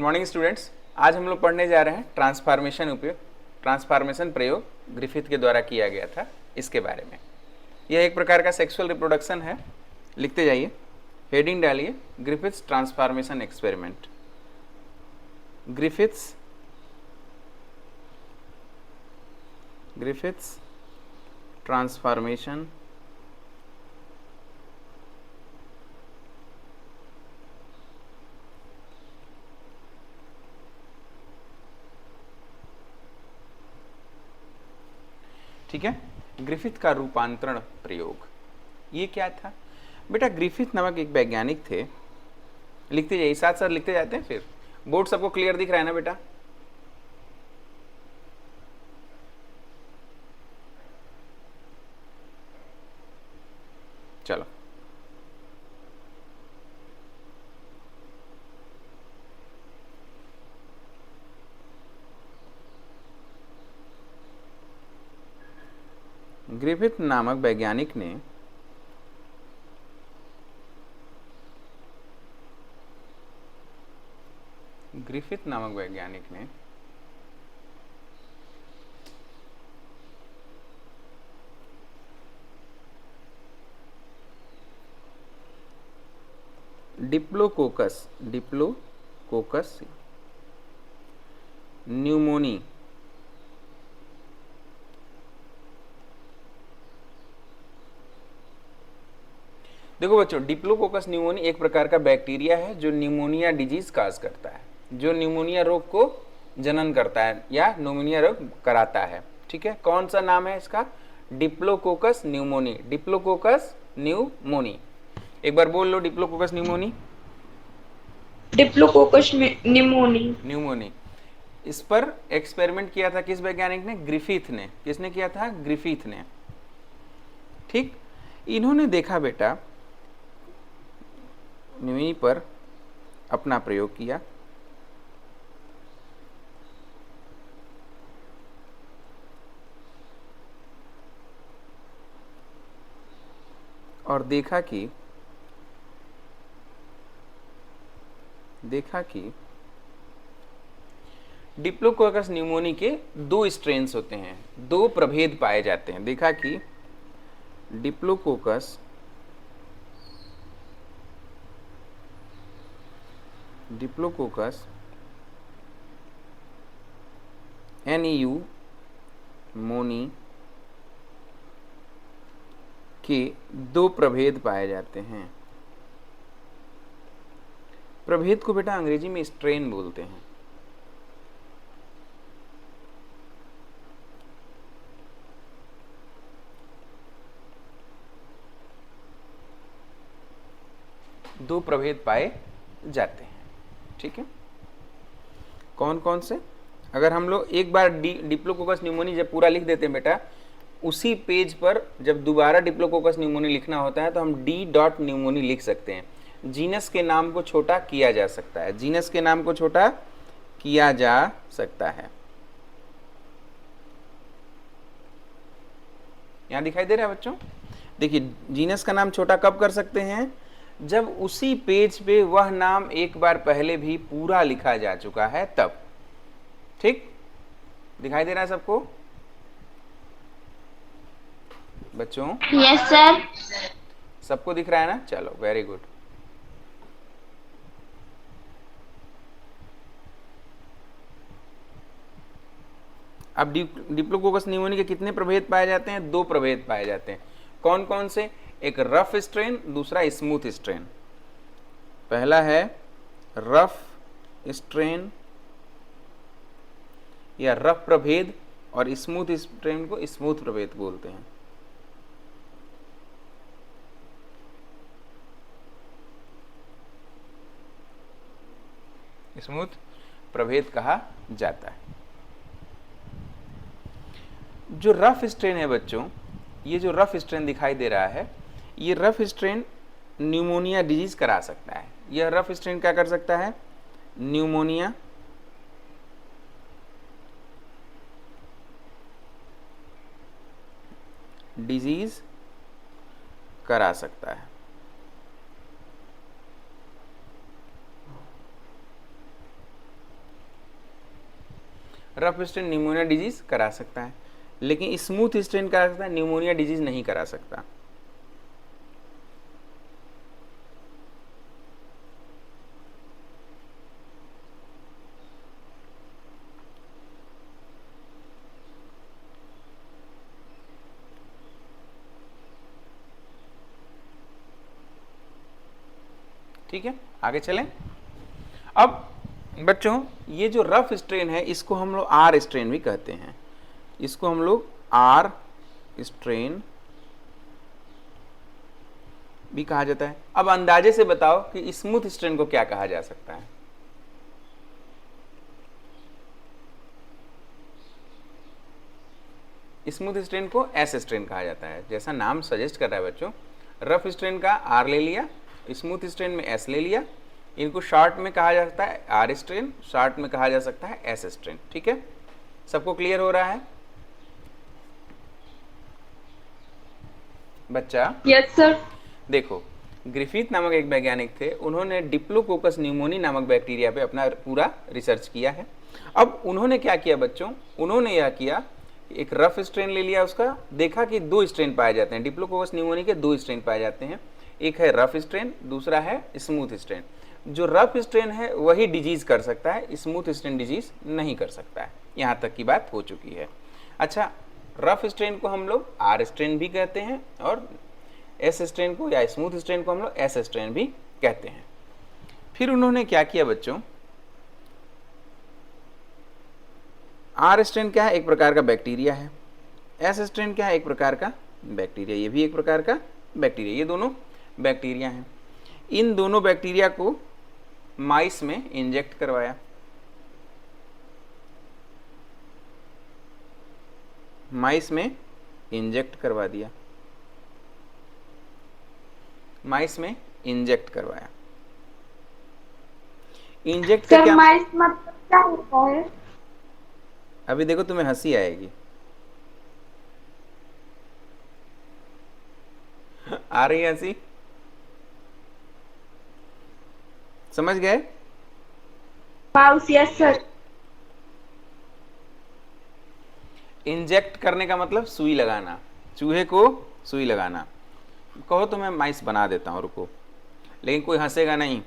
Morning students. आज हम लोग पढ़ने जा रहे हैं ट्रांसफॉर्मेशन प्रयोग ग्रिफिथ के द्वारा किया गया था, इसके बारे में। यह एक प्रकार का सेक्सुअल रिप्रोडक्शन है। लिखते जाइए, हेडिंग डालिए, Griffiths transformation experiment. Griffiths transformation ठीक है। ग्रिफिथ का रूपांतरण प्रयोग, ये क्या था बेटा? ग्रिफिथ नामक एक वैज्ञानिक थे। लिखते जाइए, साथ साथ लिखते जाते हैं। फिर बोर्ड सबको क्लियर दिख रहा है ना बेटा? चलो, ग्रिफिथ नामक वैज्ञानिक ने डिप्लोकोकस न्यूमोनी देखो बच्चों, डिप्लोकोकस न्यूमोनी एक प्रकार का बैक्टीरिया है जो न्यूमोनिया डिजीज काज करता है, जो न्यूमोनिया रोग को जनन करता है या न्यूमोनिया रोग कराता है। ठीक है, कौन सा नाम है इसका? Diplococcus pneumoniae. डिप्लोकोकस न्यूमोनी, एक बार बोल लो, डिप्लोकोकस न्यूमोनी। Diplococcus pneumoniae. इस पर एक्सपेरिमेंट किया था किस वैज्ञानिक ने? ग्रिफिथ ने। किसने किया था? ग्रिफिथ ने। ठीक, इन्होंने देखा बेटा, न्यूमोनी पर अपना प्रयोग किया और देखा कि डिप्लोकोकस न्यूमोनी के दो स्ट्रेन्स होते हैं, दो प्रभेद पाए जाते हैं। देखा कि डिप्लोकोकस NEU मोनी के दो प्रभेद पाए जाते हैं। प्रभेद को बेटा अंग्रेजी में स्ट्रेन बोलते हैं। दो प्रभेद पाए जाते हैं। ठीक है, कौन कौन से? अगर हम लोग एक बार डिप्लोकोकस न्यूमोनी जब पूरा लिख देते हैं बेटा, उसी पेज पर जब दोबारा डिप्लोकोकस न्यूमोनी लिखना होता है तो हम डी.न्यूमोनी लिख सकते हैं। जीनस के नाम को छोटा किया जा सकता है, जीनस के नाम को छोटा किया जा सकता है। यहां दिखाई दे रहा है बच्चों? देखिए, जीनस का नाम छोटा कब कर सकते हैं? जब उसी पेज पे वह नाम एक बार पहले भी पूरा लिखा जा चुका है तब। ठीक, दिखाई दे रहा है सबको बच्चों? Yes sir. सबको दिख रहा है ना? चलो, वेरी गुड। अब डिप्लोकोकस न्यूमोनी के कितने प्रभेद पाए जाते हैं? दो प्रभेद पाए जाते हैं। कौन कौन से? एक रफ स्ट्रेन, दूसरा स्मूथ स्ट्रेन। पहला है रफ स्ट्रेन या रफ प्रभेद, और स्मूथ स्ट्रेन को स्मूथ प्रभेद बोलते हैं। स्मूथ प्रभेद कहा जाता है। जो रफ स्ट्रेन है बच्चों, ये जो रफ स्ट्रेन दिखाई दे रहा है, ये रफ स्ट्रेन न्यूमोनिया डिजीज करा सकता है। यह रफ स्ट्रेन क्या कर सकता है? न्यूमोनिया डिजीज करा सकता है। रफ स्ट्रेन निमोनिया डिजीज करा सकता है, लेकिन स्मूथ स्ट्रेन करा सकता है, निमोनिया डिजीज नहीं करा सकता। ठीक है, आगे चलें। अब बच्चों ये जो रफ स्ट्रेन है इसको हम लोग आर स्ट्रेन भी कहते हैं, इसको हम लोग आर स्ट्रेन भी कहा जाता है। अब अंदाजे से बताओ कि स्मूथ स्ट्रेन को क्या कहा जा सकता है? स्मूथ स्ट्रेन को एस स्ट्रेन कहा जाता है, जैसा नाम सजेस्ट कर रहा है बच्चों। रफ स्ट्रेन का आर ले लिया, स्मूथ स्ट्रेन में एस ले लिया, इनको शॉर्ट में कहा जा सकता है आर स्ट्रेन, शॉर्ट में कहा जा सकता है एस स्ट्रेन। ठीक है, सबको क्लियर हो रहा है बच्चा? Yes sir. देखो, ग्रिफिथ नामक एक वैज्ञानिक थे, उन्होंने डिप्लोकोकस न्यूमोनी नामक बैक्टीरिया पे अपना पूरा रिसर्च किया है। अब उन्होंने क्या किया बच्चों, उन्होंने यह किया, एक रफ स्ट्रेन ले लिया, उसका देखा कि 2 स्ट्रेन पाए जाते हैं, डिप्लोकोकस न्यूमोनी के 2 स्ट्रेन पाए जाते हैं, एक है रफ स्ट्रेन, दूसरा है स्मूथ स्ट्रेन। जो रफ स्ट्रेन है वही डिजीज कर सकता है, स्मूथ स्ट्रेन डिजीज नहीं कर सकता है। यहाँ तक की बात हो चुकी है। अच्छा, रफ स्ट्रेन को हम लोग आर स्ट्रेन भी कहते हैं और एस स्ट्रेन को या स्मूथ स्ट्रेन को हम लोग एस स्ट्रेन भी कहते हैं। फिर उन्होंने क्या किया बच्चों, आर स्ट्रेन क्या है? एक प्रकार का बैक्टीरिया है। एस स्ट्रेन क्या है? एक प्रकार का बैक्टीरिया, ये भी एक प्रकार का बैक्टीरिया, ये दोनों बैक्टीरिया हैं। इन दोनों बैक्टीरिया को माइस में इंजेक्ट करवाया, माइस में इंजेक्ट करवा दिया, माइस में इंजेक्ट करवाया। इंजेक्ट का सर क्या माइस मतलब क्या होता है? अभी देखो तुम्हें हंसी आएगी। आ रही है हंसी? समझ गए? Mouse, yes sir. इंजेक्ट करने का मतलब सुई लगाना, चूहे को सुई लगाना। कहो तो मैं माइस बना देता हूं, रुको, लेकिन कोई हंसेगा नहीं।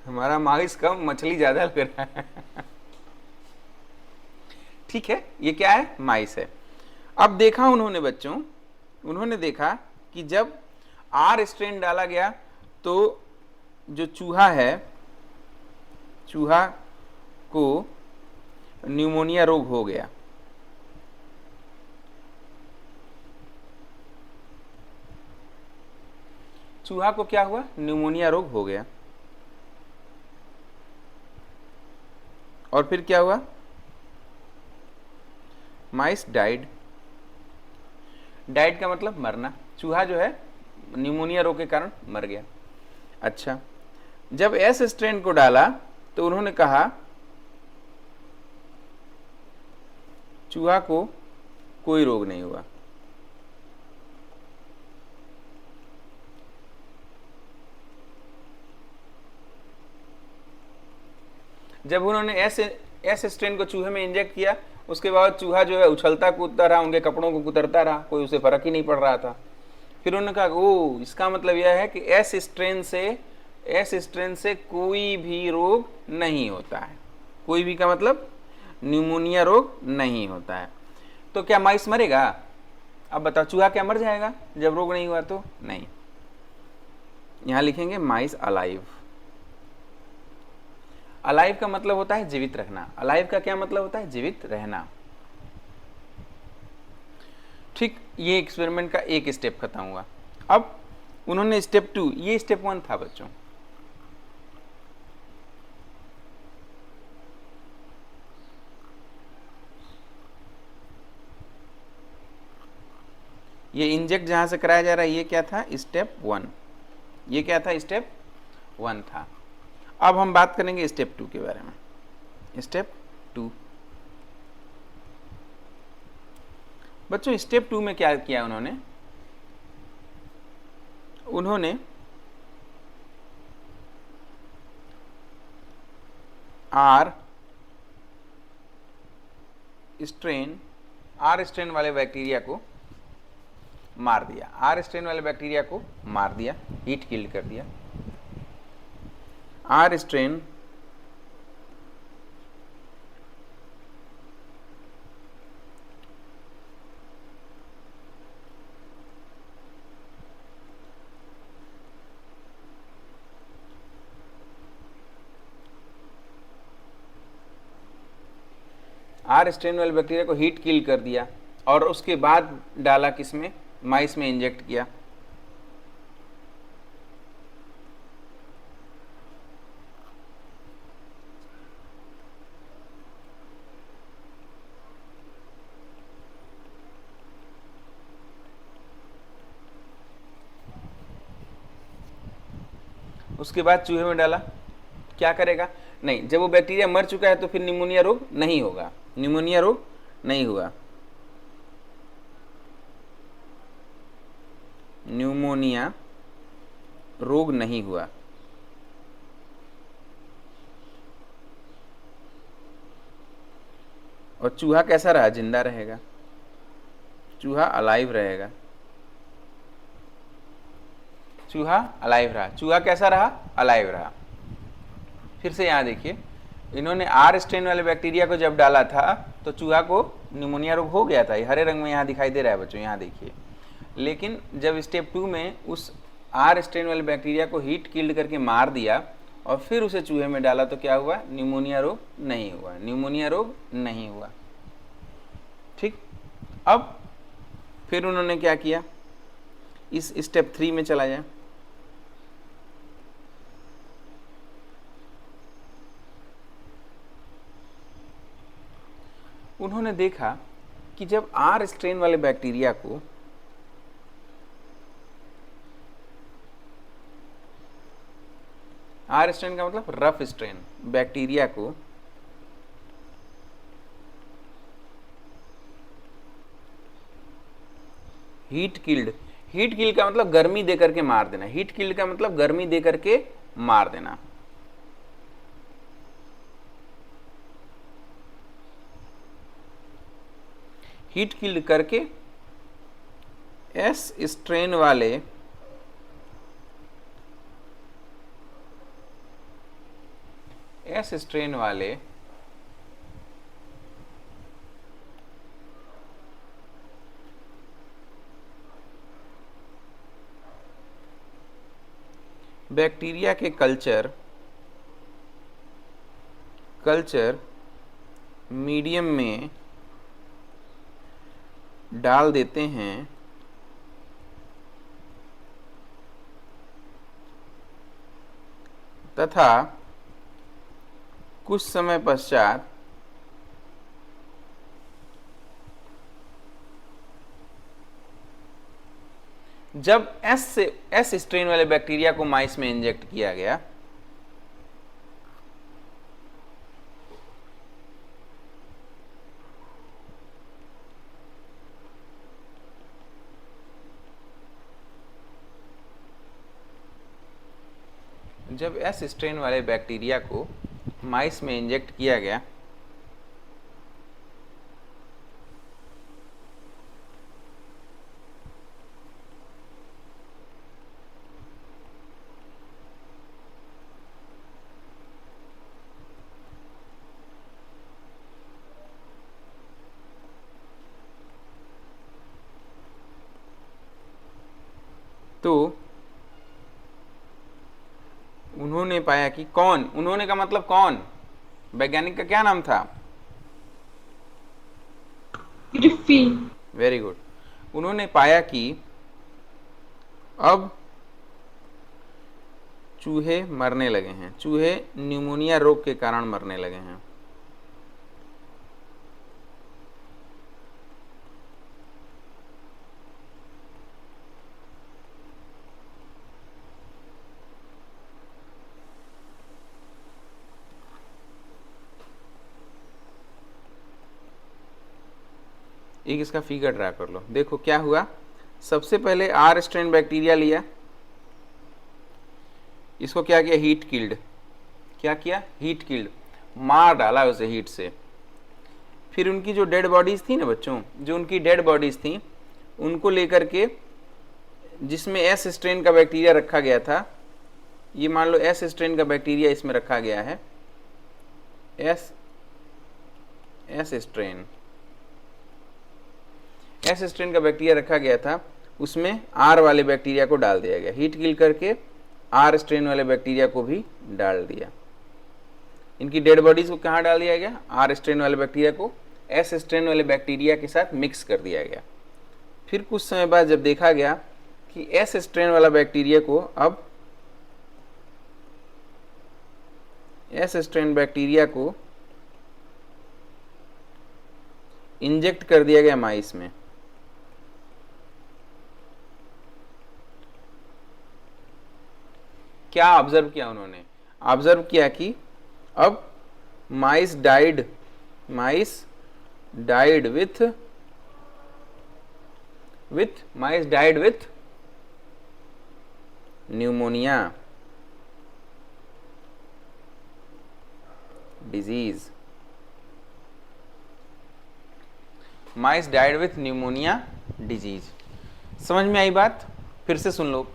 हमारा माइस कम, मछली ज्यादा लग रहा है। ठीक है, ये क्या है? माइस है। अब देखा उन्होंने बच्चों, उन्होंने देखा कि जब आर स्ट्रेन डाला गया तो जो चूहा है, चूहा को न्यूमोनिया रोग हो गया। चूहा को क्या हुआ? न्यूमोनिया रोग हो गया। और फिर क्या हुआ? माइस डाइड। डाइड का मतलब मरना, चूहा जो है न्यूमोनिया रोग के कारण मर गया। अच्छा, जब एस स्ट्रेन को डाला तो उन्होंने कहा चूहा को कोई रोग नहीं हुआ। जब उन्होंने एस स्ट्रेन को चूहे में इंजेक्ट किया, उसके बाद चूहा जो है उछलता कूदता रहा, उनके कपड़ों को कुतरता रहा, कोई उसे फर्क ही नहीं पड़ रहा था। फिर उन्होंने कहा ओ, इसका मतलब यह है कि एस स्ट्रेन से कोई भी रोग नहीं होता है। कोई भी का मतलब न्यूमोनिया रोग नहीं होता है। तो क्या माइस मरेगा? अब बताओ, चूहा क्या मर जाएगा जब रोग नहीं हुआ? तो नहीं। यहां लिखेंगे माइस अलाइव। अलाइव का मतलब होता है जीवित रखना। अलाइव का क्या मतलब होता है? जीवित रहना। ठीक, ये एक्सपेरिमेंट का एक स्टेप खत्म हुआ। अब उन्होंने स्टेप 2, ये स्टेप 1 था बच्चों। ये इंजेक्ट जहां से कराया जा रहा है, ये क्या था? स्टेप 1। ये क्या था? स्टेप 1 था। अब हम बात करेंगे स्टेप 2 के बारे में। स्टेप 2। बच्चों स्टेप 2 में क्या किया उन्होंने, आर स्ट्रेन वाले बैक्टीरिया को मार दिया, आर स्ट्रेन वाले बैक्टीरिया को मार दिया, हीट किल्ड कर दिया। आर स्ट्रेन आर स्ट्रेन वाले बैक्टीरिया को हीट किल कर दिया और उसके बाद डाला किसमें, माइस में इंजेक्ट किया। उसके बाद चूहे में डाला, क्या करेगा, नहीं, जब वो बैक्टीरिया मर चुका है तो फिर निमोनिया रोग नहीं होगा, निमोनिया रोग नहीं हुआ, न्यूमोनिया रोग नहीं हुआ। और चूहा कैसा रहा, जिंदा रहेगा, चूहा अलाइव रहेगा, चूहा अलाइव रहा। चूहा कैसा रहा, अलाइव रहा। फिर से यहाँ देखिए, इन्होंने आर स्ट्रेन वाले बैक्टीरिया को जब डाला था तो चूहा को निमोनिया रोग हो गया था, ये हरे रंग में यहाँ दिखाई दे रहा है बच्चों, यहाँ देखिए। लेकिन जब स्टेप 2 में उस आर स्ट्रेन वाले बैक्टीरिया को हीट किल्ड करके मार दिया और फिर उसे चूहे में डाला तो क्या हुआ, निमोनिया रोग नहीं हुआ, निमोनिया रोग नहीं हुआ। ठीक, अब फिर उन्होंने क्या किया, इस स्टेप 3 में चला जाए। उन्होंने देखा कि जब आर स्ट्रेन वाले बैक्टीरिया को आर स्ट्रेन का मतलब रफ स्ट्रेन बैक्टीरिया को हीट किल्ड का मतलब गर्मी दे करके मार देना, हीट किल्ड का मतलब गर्मी दे करके मार देना। हीट किल्ड करके एस स्ट्रेन वाले बैक्टीरिया के कल्चर मीडियम में डाल देते हैं तथा कुछ समय पश्चात जब एस स्ट्रेन वाले बैक्टीरिया को माइस में इंजेक्ट किया गया जब एस स्ट्रेन वाले बैक्टीरिया को माइस में इंजेक्ट किया गया तो उन्होंने पाया कि कौन, उन्होंने का मतलब कौन, वैज्ञानिक का क्या नाम था, ग्रिफी। Very good. उन्होंने पाया कि अब चूहे मरने लगे हैं, चूहे न्यूमोनिया रोग के कारण मरने लगे हैं। एक इसका फिगर ड्रा कर लो। देखो क्या हुआ, सबसे पहले आर स्ट्रेन बैक्टीरिया लिया, इसको क्या किया, हीट किल्ड। क्या किया, हीट किल्ड, मार डाला उसे हीट से। फिर उनकी जो डेड बॉडीज थी ना बच्चों, जो उनकी डेड बॉडीज थी उनको लेकर के, जिसमें एस स्ट्रेन का बैक्टीरिया रखा गया था, ये मान लो एस स्ट्रेन का बैक्टीरिया इसमें रखा गया है, एस स्ट्रेन का बैक्टीरिया रखा गया था, उसमें आर वाले बैक्टीरिया को डाल दिया गया, हीट किल करके आर स्ट्रेन वाले बैक्टीरिया को भी डाल दिया। इनकी डेड बॉडीज को कहाँ डाल दिया गया, आर स्ट्रेन वाले बैक्टीरिया को एस स्ट्रेन वाले बैक्टीरिया के साथ मिक्स कर दिया गया। फिर कुछ समय बाद जब देखा गया कि एस स्ट्रेन वाला बैक्टीरिया को, अब एस स्ट्रेन बैक्टीरिया को इंजेक्ट कर दिया गया माइस में। क्या ऑब्जर्व किया उन्होंने, ऑब्जर्व किया कि अब mice died with pneumonia disease, mice died with pneumonia disease. समझ में आई बात? फिर से सुन लो,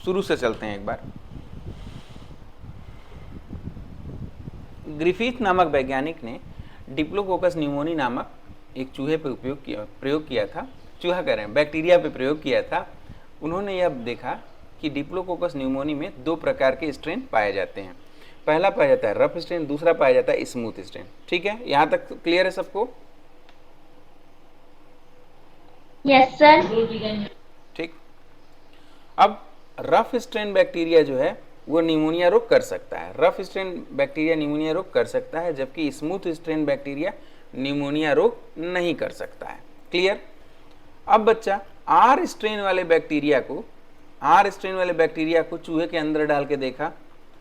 शुरू से चलते हैं एक बार। ग्रिफिथ नामक वैज्ञानिक ने डिप्लोकोकस न्यूमोनी नामक एक चूहे पर प्रयोग किया था, चूहा कह रहे हैं, बैक्टीरिया पे प्रयोग किया था। उन्होंने यह देखा कि डिप्लोकोकस न्यूमोनी में दो प्रकार के स्ट्रेन पाए जाते हैं। पहला पाया जाता है रफ स्ट्रेन, दूसरा पाया जाता है स्मूथ स्ट्रेन। ठीक है, यहाँ तक क्लियर है सबको? Yes sir. ठीक। अब रफ स्ट्रेन बैक्टीरिया जो है वो निमोनिया रोग कर सकता है, रफ स्ट्रेन बैक्टीरिया निमोनिया रोग कर सकता है, जबकि स्मूथ स्ट्रेन बैक्टीरिया निमोनिया रोग नहीं कर सकता है। क्लियर? अब बच्चा आर स्ट्रेन वाले बैक्टीरिया को चूहे के अंदर डाल के देखा।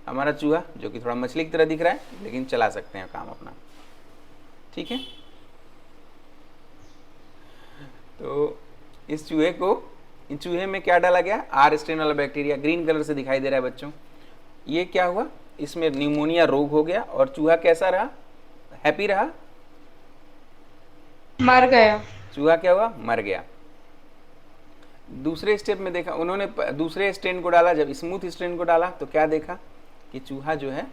हमारा चूहा जो कि थोड़ा मछली की तरह दिख रहा है, लेकिन चला सकते हैं काम अपना। ठीक है, तो इस चूहे में क्या डाला गया, आर स्ट्रेन वाला बैक्टीरिया, ग्रीन कलर से दिखाई दे रहा है बच्चों। ये क्या हुआ, इसमें निमोनिया रोग हो गया और चूहा कैसा रहा, हैप्पी रहा, मर गया। चूहा क्या हुआ, मर गया। दूसरे स्टेप में देखा उन्होंने, दूसरे स्ट्रेन को डाला, जब स्मूथ स्ट्रेन को डाला तो क्या देखा कि चूहा जो है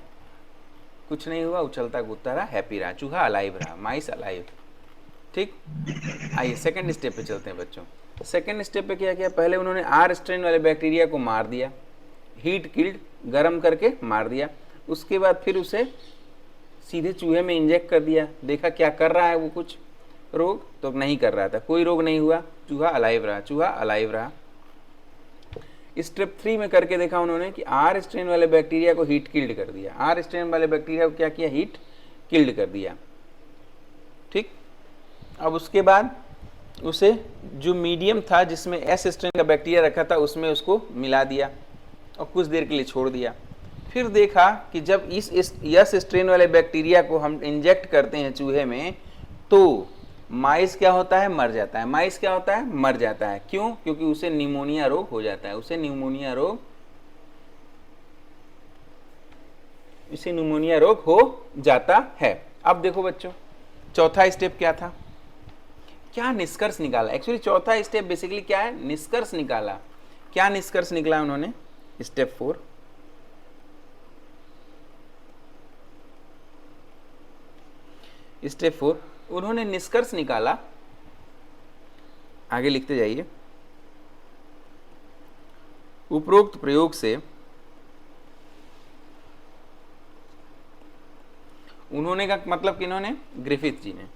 कुछ नहीं हुआ, उछलता कूदता रहा, हैप्पी रहा, चूहा अलाइव रहा, माइस अलाइव। ठीक, आइए सेकंड स्टेप पे चलते हैं बच्चों। सेकंड स्टेप पे क्या किया, पहले उन्होंने आर स्ट्रेन वाले बैक्टीरिया को मार दिया, हीट किल्ड, गर्म करके मार दिया। उसके बाद फिर उसे सीधे चूहे में इंजेक्ट कर दिया, देखा क्या कर रहा है वो, कुछ रोग तो नहीं कर रहा था, कोई रोग नहीं हुआ, चूहा अलाइव रहा। स्टेप 3 में करके देखा उन्होंने कि आर स्ट्रेन वाले बैक्टीरिया को हीट किल्ड कर दिया, आर स्ट्रेन वाले बैक्टीरिया को क्या किया, हीट किल्ड कर दिया। ठीक, अब उसके बाद उसे जो मीडियम था जिसमें एस स्ट्रेन का बैक्टीरिया रखा था उसमें उसको मिला दिया और कुछ देर के लिए छोड़ दिया। फिर देखा कि जब इस एस स्ट्रेन वाले बैक्टीरिया को हम इंजेक्ट करते हैं चूहे में तो माइस क्या होता है, मर जाता है। माइस क्या होता है, मर जाता है। क्यों? क्योंकि उसे निमोनिया रोग हो जाता है, उसे निमोनिया रोग हो जाता है। अब देखो बच्चों, चौथा स्टेप क्या था, क्या निष्कर्ष निकाला। एक्चुअली चौथा स्टेप बेसिकली क्या है, निष्कर्ष निकाला। क्या निष्कर्ष निकाला उन्होंने, स्टेप 4, उन्होंने निष्कर्ष निकाला। आगे लिखते जाइए। उपरोक्त प्रयोग से उन्होंने का मतलब किन्होंने, ग्रिफिथ जी ने।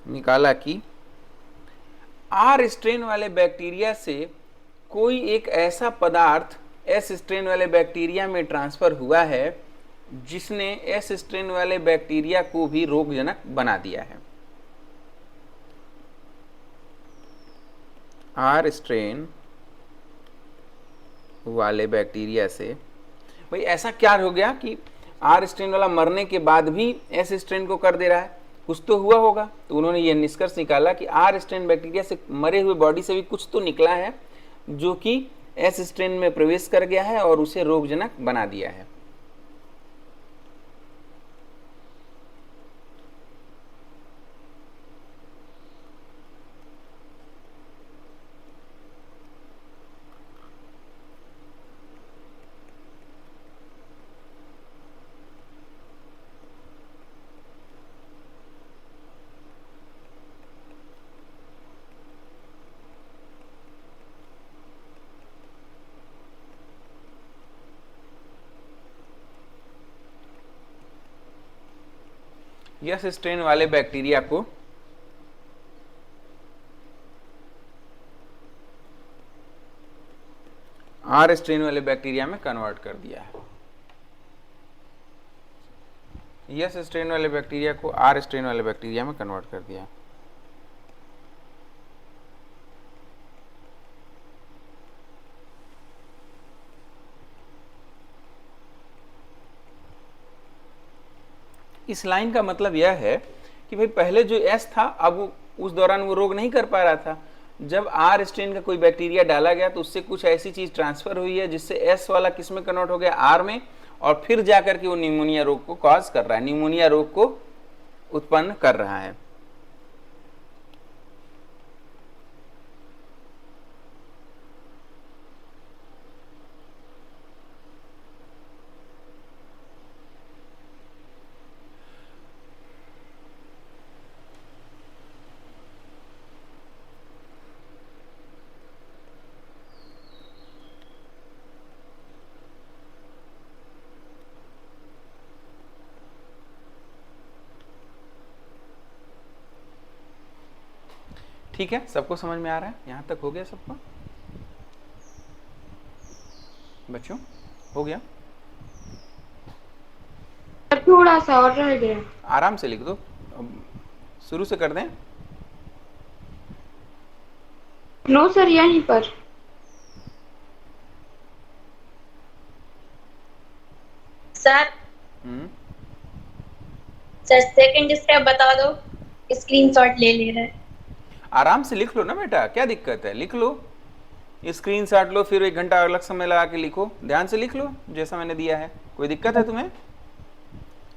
निकाला कि आर स्ट्रेन वाले बैक्टीरिया से कोई एक ऐसा पदार्थ एस स्ट्रेन वाले बैक्टीरिया में ट्रांसफर हुआ है जिसने एस स्ट्रेन वाले बैक्टीरिया को भी रोगजनक बना दिया है। आर स्ट्रेन वाले बैक्टीरिया से, भाई ऐसा क्या हो गया कि आर स्ट्रेन वाला मरने के बाद भी एस स्ट्रेन को कर दे रहा है, कुछ तो हुआ होगा। तो उन्होंने ये निष्कर्ष निकाला कि आर स्ट्रेन बैक्टीरिया से मरे हुए बॉडी से भी कुछ तो निकला है जो कि एस स्ट्रेन में प्रवेश कर गया है और उसे रोगजनक बना दिया है। यस स्ट्रेन वाले बैक्टीरिया को आर स्ट्रेन वाले बैक्टीरिया में कन्वर्ट कर दिया है। यस स्ट्रेन वाले बैक्टीरिया को आर स्ट्रेन वाले बैक्टीरिया में कन्वर्ट कर दिया। इस लाइन का मतलब यह है कि भाई पहले जो एस था अब उस दौरान वो रोग नहीं कर पा रहा था। जब आर स्ट्रेन का कोई बैक्टीरिया डाला गया तो उससे कुछ ऐसी चीज ट्रांसफर हुई है जिससे एस वाला किस में कन्वर्ट हो गया, आर में, और फिर जाकर के वो न्यूमोनिया रोग को कॉज कर रहा है, न्यूमोनिया रोग को उत्पन्न कर रहा है। ठीक है, सबको समझ में आ रहा है? यहां तक हो गया सबको बच्चों? हो गया? थोड़ा सा और रह गया। आराम से लिख दो, अब शुरू से कर दें। नो सर, यहीं पर। सर सर सेकंड स्टेप बता दो, स्क्रीनशॉट ले रहे हैं। आराम से लिख लो ना बेटा, क्या दिक्कत है, लिख लो, स्क्रीनशॉट लो, फिर 1 घंटा अलग समय लगा के लिखो, ध्यान से लिख लो जैसा मैंने दिया है। कोई दिक्कत है तुम्हें?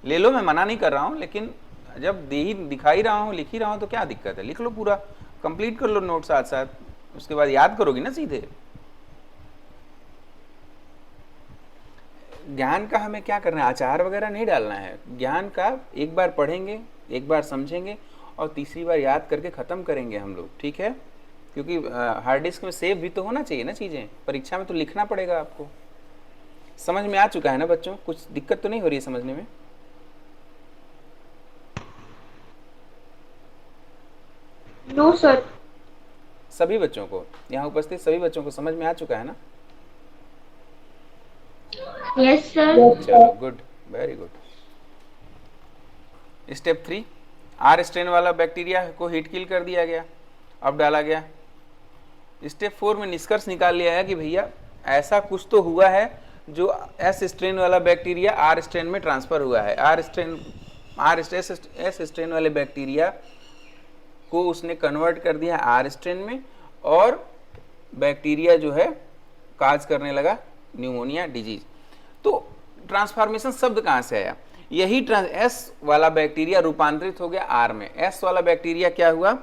ले लो, मैं मना नहीं कर रहा हूँ, लेकिन जब दिखा ही रहा हूँ, लिख ही रहा हूँ, तो क्या दिक्कत है, लिख लो, पूरा कंप्लीट कर लो नोट साथ साथ, उसके बाद याद करोगी ना सीधे। ज्ञान का हमें क्या करना है, आचार वगैरह नहीं डालना है। ज्ञान का एक बार पढ़ेंगे, एक बार समझेंगे और तीसरी बार याद करके ख़त्म करेंगे हम लोग, ठीक है? क्योंकि हार्ड डिस्क में सेव भी तो होना चाहिए ना चीज़ें, परीक्षा में तो लिखना पड़ेगा आपको। समझ में आ चुका है ना बच्चों? कुछ दिक्कत तो नहीं हो रही है समझने में? No sir. सभी बच्चों को, यहाँ उपस्थित सभी बच्चों को समझ में आ चुका है ना? Yes sir. चलो good, very good. Step 3, R strain वाला बैक्टीरिया को हीट किल कर दिया गया, अब डाला गया। स्टेप 4 में निष्कर्ष निकाल लिया है कि भैया ऐसा कुछ तो हुआ है जो एस स्ट्रेन वाला बैक्टीरिया आर स्ट्रेन में ट्रांसफर हुआ है। एस स्ट्रेन वाले बैक्टीरिया को उसने कन्वर्ट कर दिया आर स्ट्रेन में, और बैक्टीरिया जो है काज करने लगा न्यूमोनिया डिजीज। तो ट्रांसफॉर्मेशन शब्द कहाँ से आया? यही एस वाला बैक्टीरिया रूपांतरित हो गया आर में। एस वाला बैक्टीरिया क्या हुआ?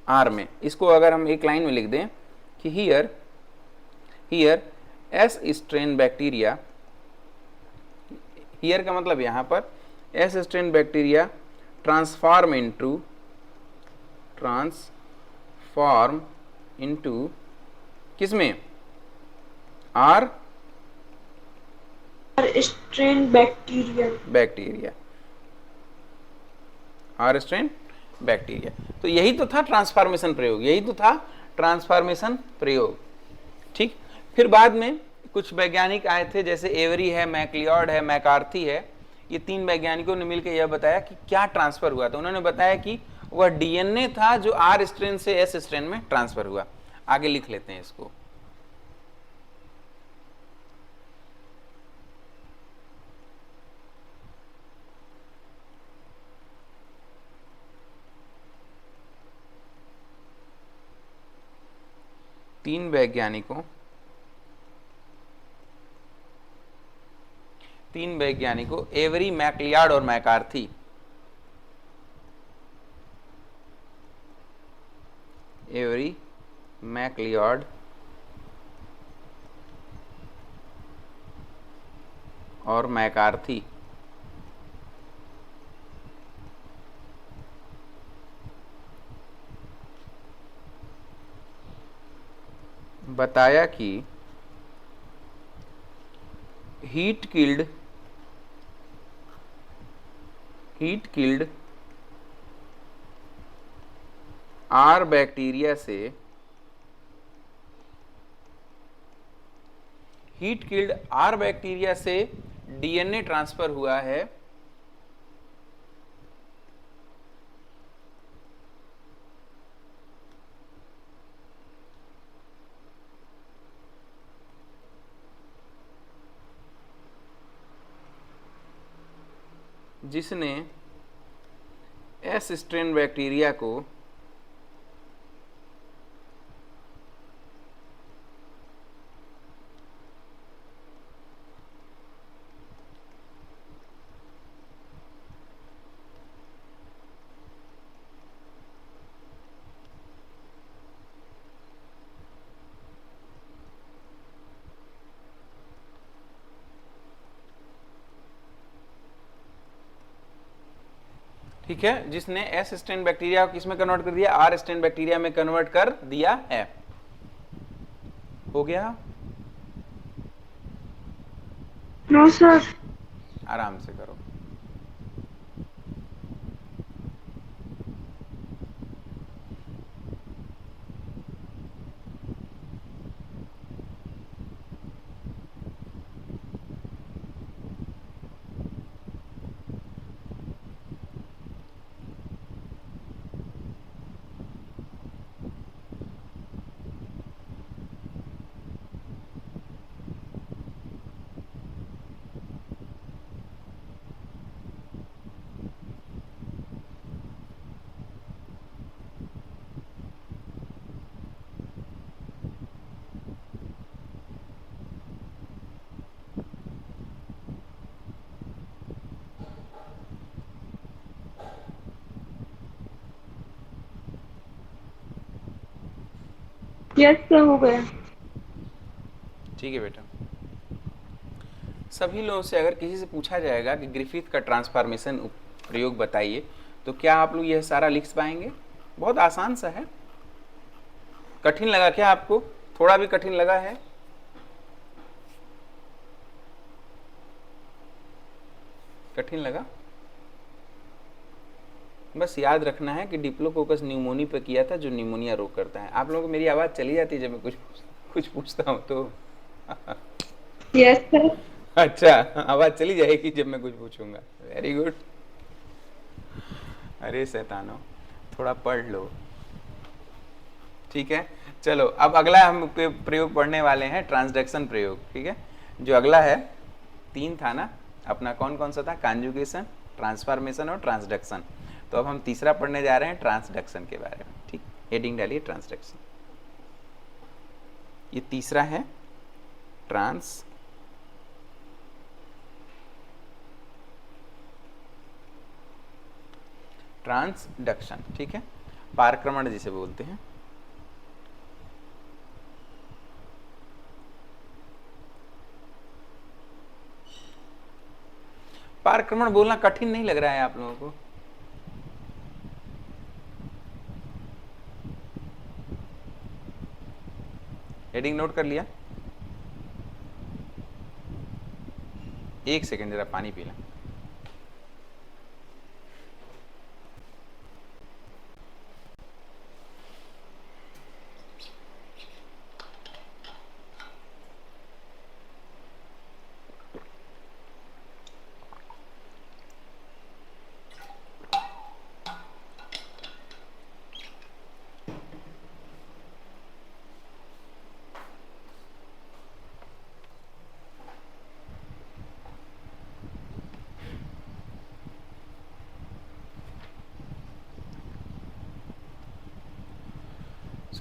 आर में। इसको अगर हम एक लाइन में लिख दें कि here S strain bacteria, here का मतलब यहाँ पर S strain bacteria transform into किसमें? R strain bacteria. R strain bacteria. तो यही तो था ट्रांसफॉर्मेशन प्रयोग, यही तो था ट्रांसफॉर्मेशन प्रयोग, ठीक। फिर बाद में कुछ वैज्ञानिक आए थे, जैसे एवरी है, मैक्लियॉड है, मैकार्थी है। ये 3 वैज्ञानिकों ने मिलकर यह बताया कि क्या ट्रांसफर हुआ। तो उन्होंने बताया कि वह डीएनए था जो आर स्ट्रेन से एस स्ट्रेन में ट्रांसफर हुआ। आगे लिख लेते हैं इसको। तीन वैज्ञानिकों एवरी, मैकलियार्ड और मैकार्थी, एवरी, मैकलियार्ड और मैकार्थी बताया कि हीट किल्ड आर बैक्टीरिया से, हीट किल्ड आर बैक्टीरिया से डीएनए ट्रांसफर हुआ है जिसने एस स्ट्रेन बैक्टीरिया को ठीक है, जिसने एस स्ट्रेन बैक्टीरिया को किसमें कन्वर्ट कर दिया, आर स्ट्रेन बैक्टीरिया में कन्वर्ट कर दिया है। हो गया? No sir. आराम से करो। यस सर, हो गया। ठीक है बेटा, सभी लोगों से अगर किसी से पूछा जाएगा कि ग्रिफिथ का ट्रांसफॉर्मेशन प्रयोग बताइए, तो क्या आप लोग यह सारा लिख पाएंगे? बहुत आसान सा है। कठिन लगा क्या आपको? थोड़ा भी कठिन लगा है? कठिन लगा? बस याद रखना है कि डिप्लोकोकस न्यूमोनी पे किया था, जो न्यूमोनिया रोग करता है। आप लोगों को मेरी आवाज़ चली जाती है जब मैं कुछ पूछता हूँ तो? Yes sir. अच्छा, आवाज़ चली जाएगी जब मैं कुछ पूछूंगा। Very good. अरे शैतानो, थोड़ा पढ़ लो। ठीक है, चलो अब अगला हम प्रयोग पढ़ने वाले हैं, ट्रांसडक्शन प्रयोग। ठीक है, जो अगला है 3 था ना अपना, कौन कौन सा था? कॉन्जुगेशन, ट्रांसफॉर्मेशन और ट्रांसडक्शन। तो अब हम तीसरा पढ़ने जा रहे हैं, ट्रांसडक्शन के बारे में। ठीक, हेडिंग डालिए ट्रांसडक्शन। ये तीसरा है, ट्रांसडक्शन। ठीक है, पारक्रमण जिसे बोलते हैं। पारक्रमण बोलना कठिन नहीं लग रहा है आप लोगों को? हेडिंग नोट कर लिया? एक सेकेंड, जरा पानी पी लें।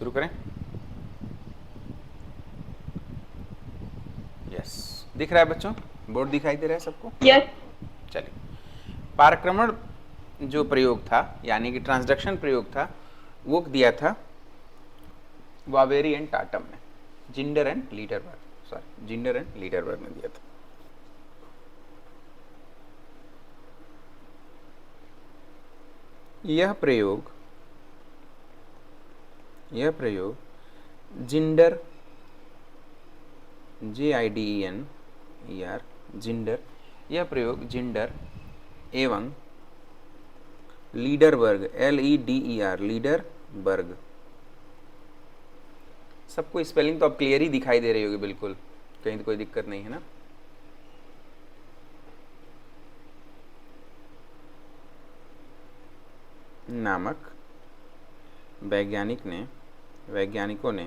शुरू करें। यस, दिख रहा है बच्चों? बोर्ड दिखाई दे रहा है सबको? यस। चलिए, पारक्रमण जो प्रयोग था यानी कि ट्रांसडक्शन प्रयोग था वो दिया था वावेरी एंड टाटम ने, Zinder and Lederberg, sorry Zinder and Lederberg ने दिया था। यह प्रयोग जिंडर, JIDENER, जिंडर, यह प्रयोग जिंडर एवं लीडरबर्ग, LEDER, लीडरबर्ग, सबको स्पेलिंग तो अब क्लियर ही दिखाई दे रही होगी बिल्कुल, कहीं तो कोई दिक्कत नहीं है ना? नामक वैज्ञानिकों ने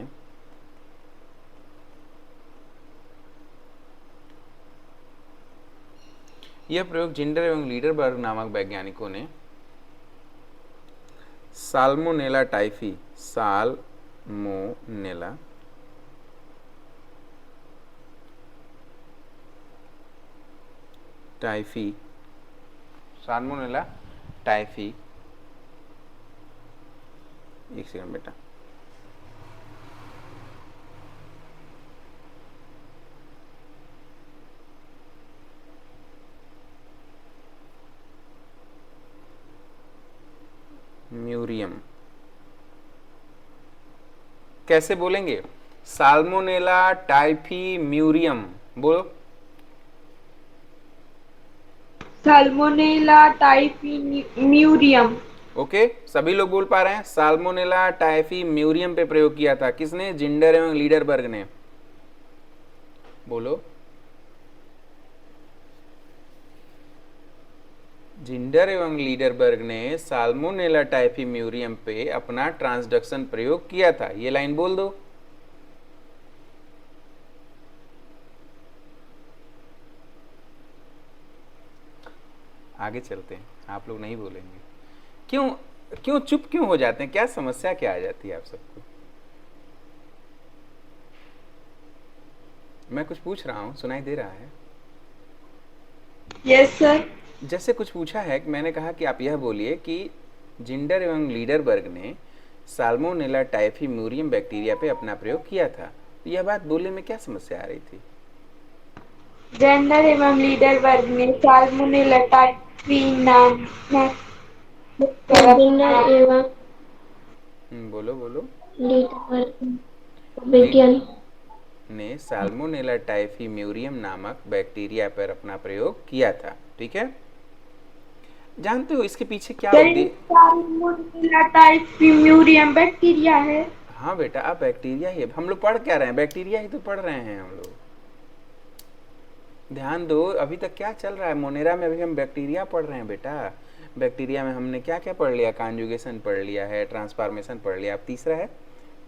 यह प्रयोग जिंडर एवं लीडरबर्ग नामक वैज्ञानिकों ने साल्मोनेला टाइफी, एक सेकंड बेटा, म्यूरियम कैसे बोलेंगे? साल्मोनेला टाइफी म्यूरियम, बोलो। Salmonella typhi म्यूरियम। ओके, सभी लोग बोल पा रहे हैं? साल्मोनेला टाइफी म्यूरियम पे प्रयोग किया था किसने? जिंडर एवं लीडरबर्ग ने, बोलो। जिंडर एवं लीडरबर्ग ने साल्मोनेला टाइफी म्यूरियम पे अपना ट्रांसडक्शन प्रयोग किया था, ये लाइन बोल दो। आगे चलते हैं, आप लोग नहीं बोलेंगे क्यों? क्यों चुप क्यों हो जाते हैं? क्या समस्या क्या आ जाती है आप सबको? मैं कुछ पूछ रहा हूं, सुनाई दे रहा है? Yes sir. जैसे कुछ पूछा है, मैंने कहा कि आप यह बोलिए कि जिंडर एवं लीडरबर्ग ने साल्मोनेला टाइफी म्यूरियम बैक्टीरिया पे अपना प्रयोग किया था, तो यह बात बोलने में क्या समस्या आ रही थी? जेंडर एवं लीडरबर्ग ने साल्मोनेला टाइफी जिंडर एवं बोलो बोलो। लीडरबर्ग वैज्ञानिक ने साल्मोनेला टाइफी म्यूरियम नामक बैक्टीरिया पर अपना प्रयोग किया था, ठीक है? जानते हो इसके पीछे क्या उद्देश्य? साल्मोनेला टाइफी म्यूरियम बैक्टीरिया है। हाँ बेटा, आप बैक्टीरिया ही, हम लोग पढ़ क्या रहे हैं? बैक्टीरिया ही तो पढ़ रहे हैं हम लोग। ध्यान दो, अभी तक क्या चल रहा है? मोनेरा में अभी हम बैक्टीरिया पढ़ रहे हैं बेटा। बैक्टीरिया में हमने क्या क्या पढ़ लिया? कॉन्जुगेशन पढ़ लिया है, ट्रांसफॉर्मेशन पढ़ लिया, अब तीसरा है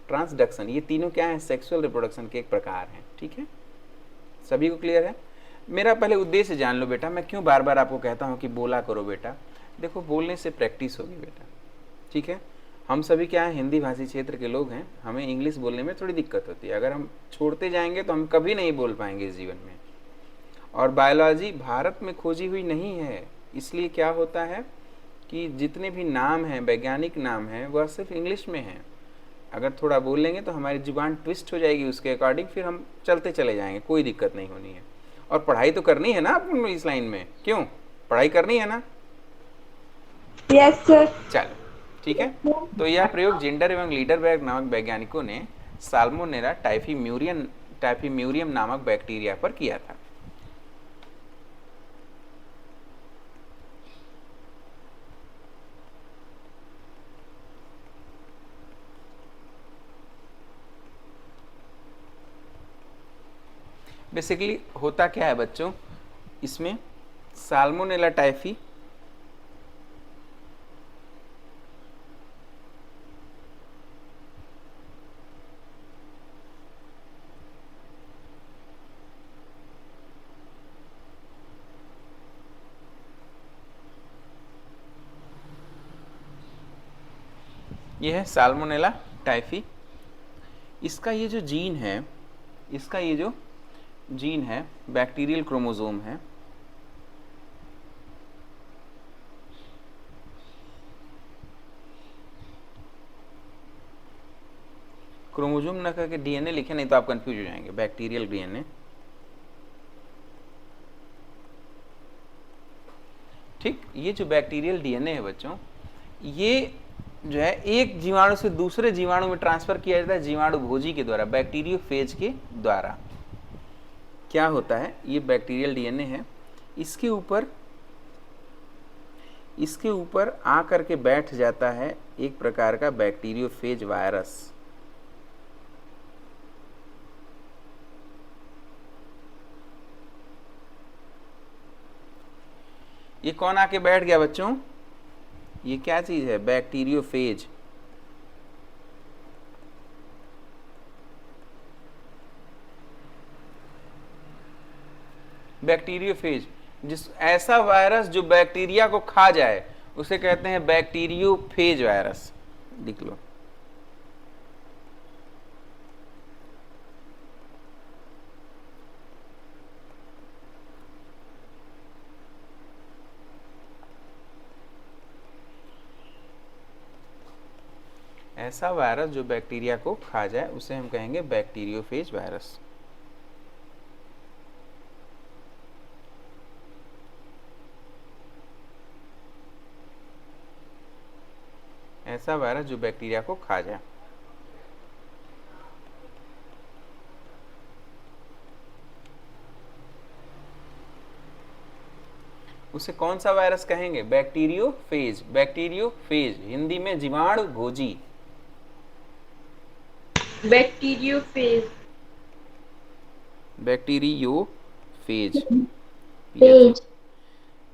ट्रांसडक्शन। ये तीनों क्या है? सेक्सुअल रिप्रोडक्शन के एक प्रकार हैं, ठीक है? सभी को क्लियर है? मेरा पहले उद्देश्य जान लो बेटा, मैं क्यों बार बार आपको कहता हूँ कि बोला करो बेटा। देखो, बोलने से प्रैक्टिस होगी बेटा, ठीक है? हम सभी क्या है, हिंदी भाषी क्षेत्र के लोग हैं, हमें इंग्लिश बोलने में थोड़ी दिक्कत होती है। अगर हम छोड़ते जाएंगे तो हम कभी नहीं बोल पाएंगे इस जीवन में। और बायोलॉजी भारत में खोजी हुई नहीं है, इसलिए क्या होता है कि जितने भी नाम हैं, वैज्ञानिक नाम हैं, वह सिर्फ इंग्लिश में हैं। अगर थोड़ा बोल लेंगे तो हमारी जुबान ट्विस्ट हो जाएगी उसके अकॉर्डिंग, फिर हम चलते चले जाएंगे, कोई दिक्कत नहीं होनी है। और पढ़ाई तो करनी है ना अपन इस लाइन में, क्यों? पढ़ाई करनी है ना? Yes sir. चलो ठीक है। तो यह प्रयोग जिंडर एवं लीडरबर्ग नामक वैज्ञानिकों ने साल्मोनेला टाइफी म्यूरियम नामक बैक्टीरिया पर किया था। बेसिकली होता क्या है बच्चों, इसमें साल्मोनेला टाइफी यह है साल्मोनेला टाइफी इसका ये जो जीन है, इसका ये जो जीन है बैक्टीरियल क्रोमोसोम है, क्रोमोसोम ना करके डीएनए लिखे, नहीं तो आप कंफ्यूज हो जाएंगे। बैक्टीरियल डीएनए, ठीक। ये जो बैक्टीरियल डीएनए है बच्चों, ये जो है एक जीवाणु से दूसरे जीवाणु में ट्रांसफर किया जाता है जीवाणु भोजी के द्वारा, बैक्टीरियोफेज के द्वारा। क्या होता है, ये बैक्टीरियल डीएनए है, इसके ऊपर आ करके बैठ जाता है एक प्रकार का बैक्टीरियोफेज वायरस। ये कौन आके बैठ गया बच्चों, ये क्या चीज है, बैक्टीरियोफेज। बैक्टीरियोफेज, जिस ऐसा वायरस जो बैक्टीरिया को खा जाए उसे कहते हैं बैक्टीरियोफेज वायरस। लिख लो। ऐसा वायरस जो बैक्टीरिया को खा जाए उसे हम कहेंगे बैक्टीरियोफेज वायरस। ऐसा वायरस जो बैक्टीरिया को खा जाए। उसे कौन सा वायरस कहेंगे, बैक्टीरियोफेज। बैक्टीरियोफेज हिंदी में जीवाणु भोजी। बैक्टीरियोफेज। Bacteriophage phase.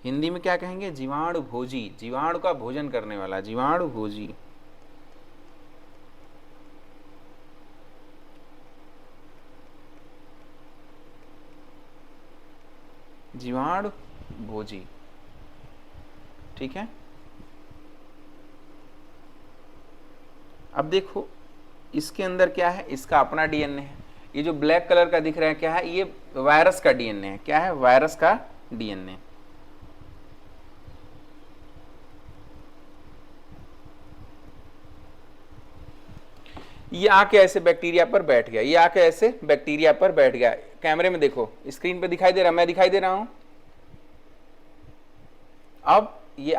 हिंदी में क्या कहेंगे, जीवाणु भोजी, जीवाणु का भोजन करने वाला, जीवाणु भोजी। जीवाणु भोजी, ठीक है। अब देखो इसके अंदर क्या है, इसका अपना डीएनए है। ये जो ब्लैक कलर का दिख रहा है क्या है, ये वायरस का डीएनए है। क्या है, वायरस का डीएनए। ये आके ऐसे बैक्टीरिया पर बैठ गया, ये आके ऐसे बैक्टीरिया पर बैठ गया। कैमरे में देखो, स्क्रीन पे दिखाई दे रहा, मैं दिखाई दे रहा हूं। अब ये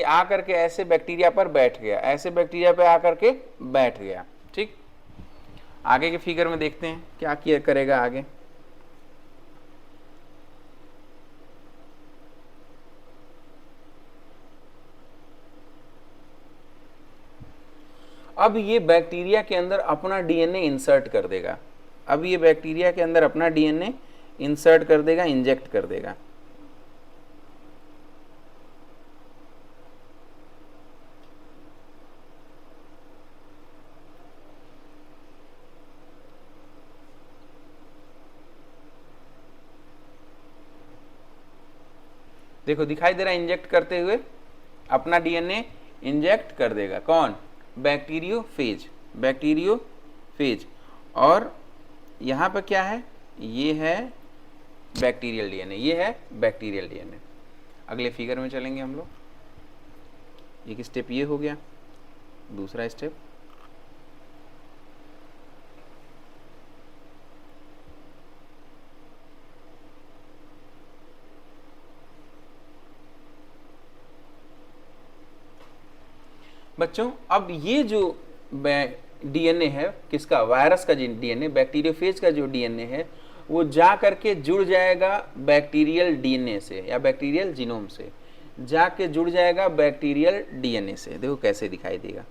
आकर के ऐसे बैक्टीरिया पर बैठ गया, ऐसे बैक्टीरिया पे आकर के बैठ गया, ठीक। आगे के फिगर में देखते हैं क्या किया करेगा आगे। अब ये बैक्टीरिया के अंदर अपना डीएनए इंसर्ट कर देगा। अब ये बैक्टीरिया के अंदर अपना डीएनए इंसर्ट कर देगा, इंजेक्ट कर देगा। देखो दिखाई दे रहा है, इंजेक्ट करते हुए अपना डीएनए इंजेक्ट कर देगा। कौन, बैक्टीरियोफेज, बैक्टीरियोफेज। और यहाँ पर क्या है, ये है बैक्टीरियल डीएनए, ये है बैक्टीरियल डीएनए। अगले फिगर में चलेंगे हम लोग। एक स्टेप ये हो गया, दूसरा स्टेप बच्चों। अब ये जो डीएनए है किसका, वायरस का डीएनए, बैक्टीरियोफेज का जो डीएनए है वो जा करके जुड़ जाएगा बैक्टीरियल डीएनए से या बैक्टीरियल जीनोम से, जाके जुड़ जाएगा बैक्टीरियल डीएनए से। देखो कैसे दिखाई देगा।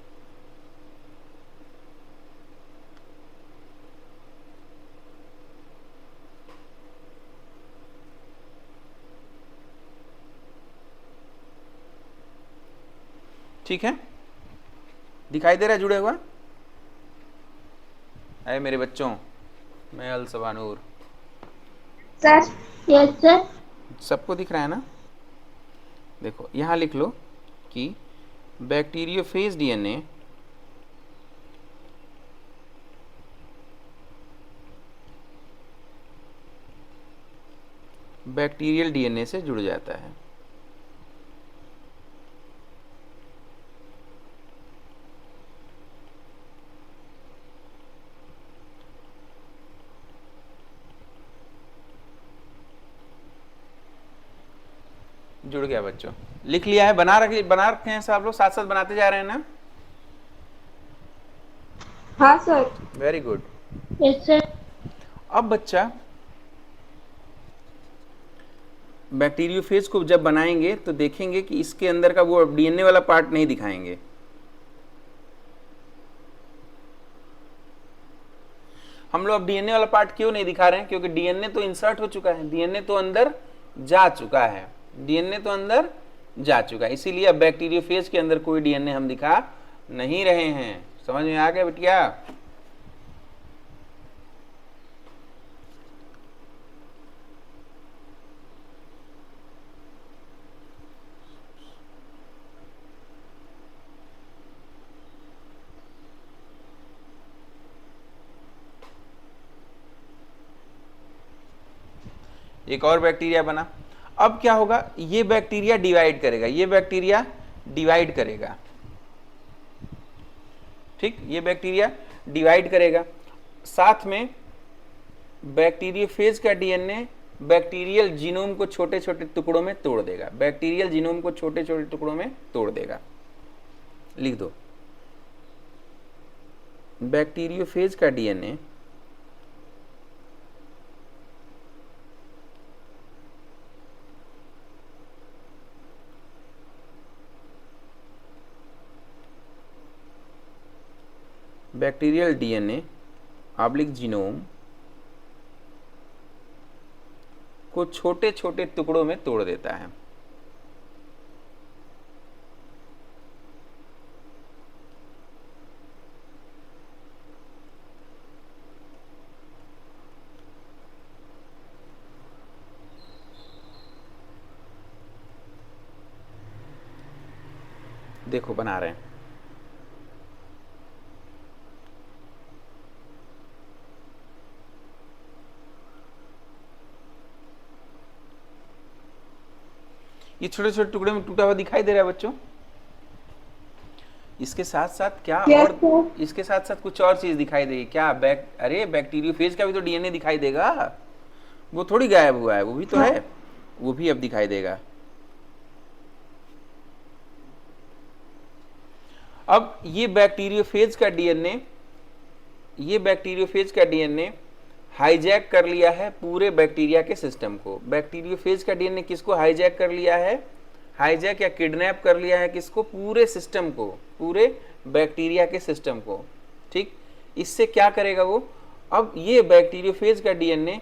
ठीक है, दिखाई दे रहा है जुड़े हुआ। अरे मेरे बच्चों, मैं अल सबानूर सर। Yes sir. सबको दिख रहा है ना। देखो यहां लिख लो कि बैक्टीरियोफेज डीएनए बैक्टीरियल डीएनए से जुड़ जाता है। जुड़ गया बच्चों, लिख लिया है, बना रखे हैं सब लोग, साथ साथ बनाते जा रहे हैं ना? हाँ sir. Very good. Yes sir. अब बच्चा बैक्टीरियोफेज को जब बनाएंगे तो देखेंगे कि इसके अंदर का वो डीएनए वाला पार्ट नहीं दिखाएंगे। हम लोग अब डीएनए वाला पार्ट क्यों नहीं दिखा रहे हैं? क्योंकि डीएनए तो इंसर्ट हो चुका है, डीएनए तो अंदर जा चुका है, डीएनए तो अंदर जा चुका है, इसीलिए अब बैक्टीरियोफेज के अंदर कोई डीएनए हम दिखा नहीं रहे हैं। समझ में आ गया बेटिया? एक और बैक्टीरिया बना। अब क्या होगा, ये बैक्टीरिया डिवाइड करेगा, ये बैक्टीरिया डिवाइड करेगा, ठीक, ये बैक्टीरिया डिवाइड करेगा। साथ में बैक्टीरियोफेज का डीएनए बैक्टीरियल जीनोम को छोटे छोटे टुकड़ों में तोड़ देगा, बैक्टीरियल जीनोम को छोटे छोटे टुकड़ों में तोड़ देगा। लिख दो, बैक्टीरियोफेज का DNA bacterial DNA oblique genome को छोटे छोटे टुकड़ों में तोड़ देता है। देखो बना रहे हैं, ये छोटे छोटे टुकड़े में टूटा हुआ दिखाई दे रहा है बच्चों। इसके साथ साथ क्या Yes, और sir. इसके साथ साथ कुछ और चीज दिखाई देगी क्या? अरे बैक्टीरियोफेज का भी तो डीएनए दिखाई देगा, वो थोड़ी गायब हुआ है, वो भी तो हाँ. है, वो भी अब दिखाई देगा। अब ये बैक्टीरियोफेज का डीएनए, ये बैक्टीरियोफेज का डीएनए हाईजैक कर लिया है पूरे बैक्टीरिया के सिस्टम को। बैक्टीरियोफेज का डीएनए किसको हाईजैक कर लिया है? हाईजैक या किडनैप कर लिया है किसको? पूरे सिस्टम को, पूरे बैक्टीरिया के सिस्टम को, ठीक। इससे क्या करेगा वो? अब ये बैक्टीरियोफेज का डीएनए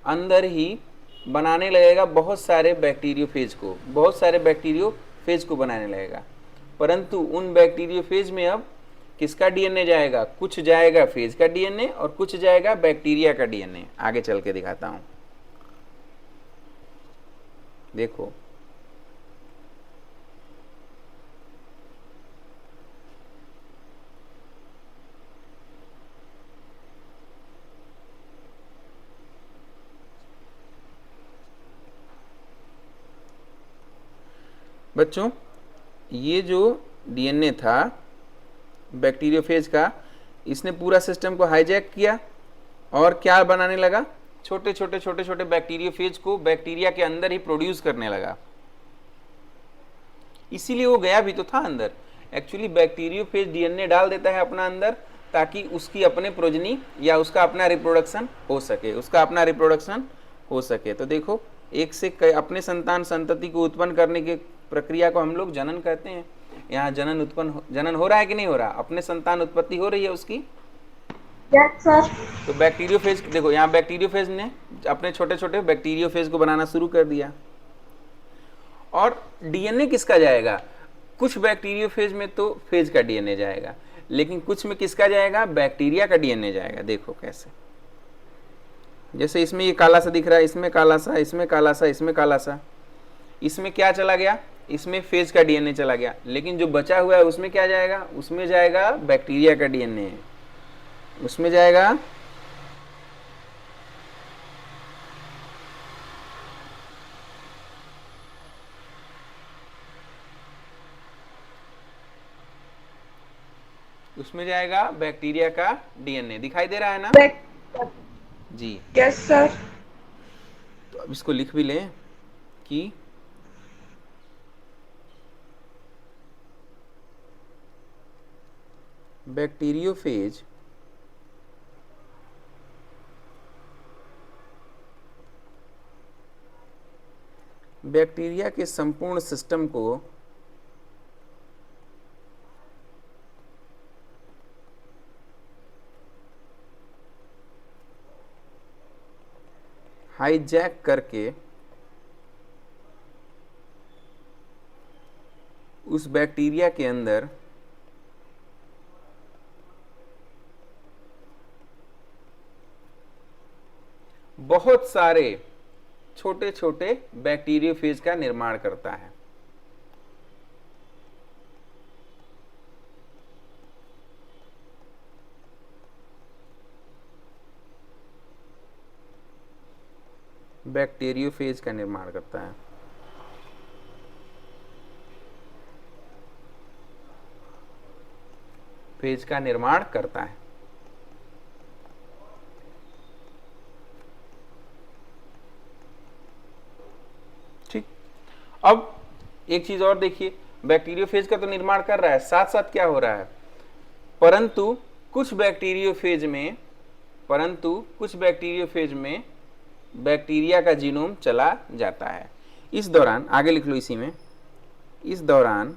अंदर ही बनाने लगेगा बहुत सारे बैक्टीरियोफेज को, बहुत सारे बैक्टीरियोफेज को बनाने लगेगा। परंतु उन बैक्टीरियोफेज में अब किसका डीएनए जाएगा? कुछ जाएगा फेज का डीएनए और कुछ जाएगा बैक्टीरिया का डीएनए। आगे चल के दिखाता हूं, देखो। बच्चों ये जो डीएनए था बैक्टीरियोफेज का, इसने पूरा सिस्टम को हाईजैक किया और क्या बनाने लगा? छोटे छोटे छोटे छोटे बैक्टीरियोफेज को बैक्टीरिया के अंदर ही प्रोड्यूस करने लगा। इसीलिए वो गया भी तो था अंदर। एक्चुअली बैक्टीरियोफेज डीएनए डाल देता है अपना अंदर ताकि उसकी अपने प्रोजनी या उसका अपना रिप्रोडक्शन हो सके, उसका अपना रिप्रोडक्शन हो सके। तो देखो, एक से अपने संतान संतति को उत्पन्न करने की प्रक्रिया को हम लोग जनन कहते हैं। यहाँ जनन हो रहा है कि नहीं हो रहा? अपने संतान उत्पत्ति हो रही है उसकी। Yes, sir. तो बैक्टीरियोफेज देखो, यहाँ बैक्टीरियोफेज ने अपने छोटे छोटे बैक्टीरियोफेज को बनाना शुरू कर दिया। और डीएनए किसका जाएगा? कुछ बैक्टीरियोफेज में तो फेज का डीएनए जाएगा, लेकिन कुछ में किसका जाएगा? बैक्टीरिया का डीएनए जाएगा। देखो कैसे, जैसे इसमें ये काला सा दिख रहा है, इसमें काला सा, इसमें काला सा, इसमें काला सा। इसमें क्या चला गया? इसमें फेज का डीएनए चला गया, लेकिन जो बचा हुआ है उसमें क्या जाएगा? उसमें जाएगा बैक्टीरिया का डीएनए, उसमें जाएगा उसमें जाएगा बैक्टीरिया का डीएनए। दिखाई दे रहा है ना जी? Yes sir. तो अब इसको लिख भी लें कि बैक्टीरियोफेज बैक्टीरिया के संपूर्ण सिस्टम को हाईजैक करके उस बैक्टीरिया के अंदर बहुत सारे छोटे छोटे बैक्टीरियोफेज का निर्माण करता है। बैक्टीरियोफेज का निर्माण करता है। फेज का निर्माण करता है। ठीक। अब एक चीज और देखिए, बैक्टीरियोफेज का तो निर्माण कर रहा है, साथ साथ क्या हो रहा है, परंतु कुछ बैक्टीरियोफेज में बैक्टीरिया का जीनोम चला जाता है। इस दौरान आगे लिख लो, इसी में इस दौरान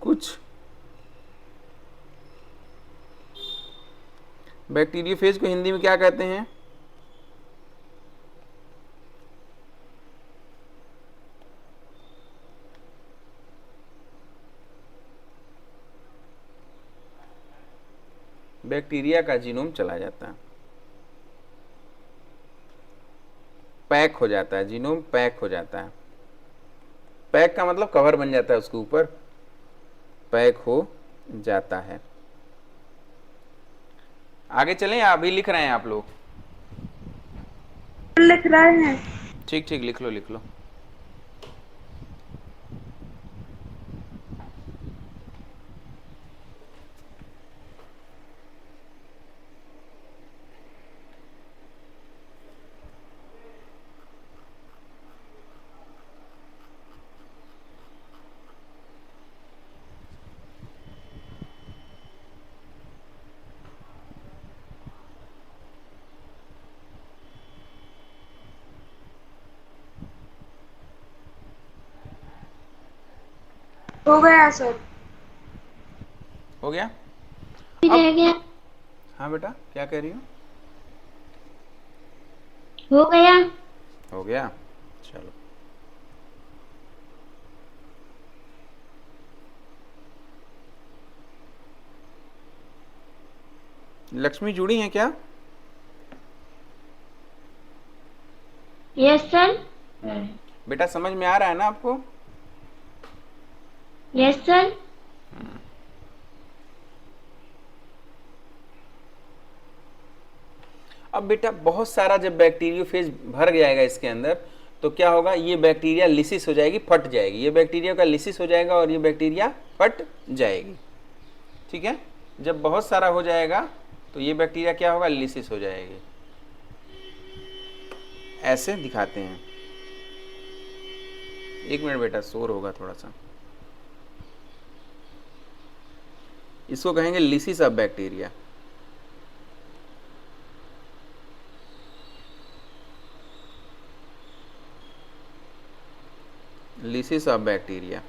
कुछ बैक्टीरियोफेज को हिंदी में क्या कहते हैं? बैक्टीरिया का जीनोम चला जाता है, पैक हो जाता है, जीनोम पैक हो जाता है। पैक का मतलब कवर बन जाता है, उसके ऊपर पैक हो जाता है। आगे चलें या अभी लिख रहे हैं आप लोग? लिख रहे हैं। ठीक ठीक, लिख लो लिख लो। हो गया सर। हो गया? रह गया। हाँ बेटा, क्या कह रही हो? हो गया। हो गया, चलो। लक्ष्मी जुड़ी हैं क्या? Yes sir. बेटा समझ में आ रहा है ना आपको? Yes sir. अब बेटा बहुत सारा जब बैक्टीरियोफेज भर जाएगा इसके अंदर, तो क्या होगा, ये बैक्टीरिया लिसिस हो जाएगी, फट जाएगी। ये बैक्टीरिया का लिसिस हो जाएगा और ये बैक्टीरिया फट जाएगी। ठीक है? जब बहुत सारा हो जाएगा तो ये बैक्टीरिया क्या होगा, लिसिस हो जाएगी। ऐसे दिखाते हैं। एक मिनट बेटा, शोर होगा थोड़ा सा। इसको कहेंगे lysis of bacteria. Lysis of bacteria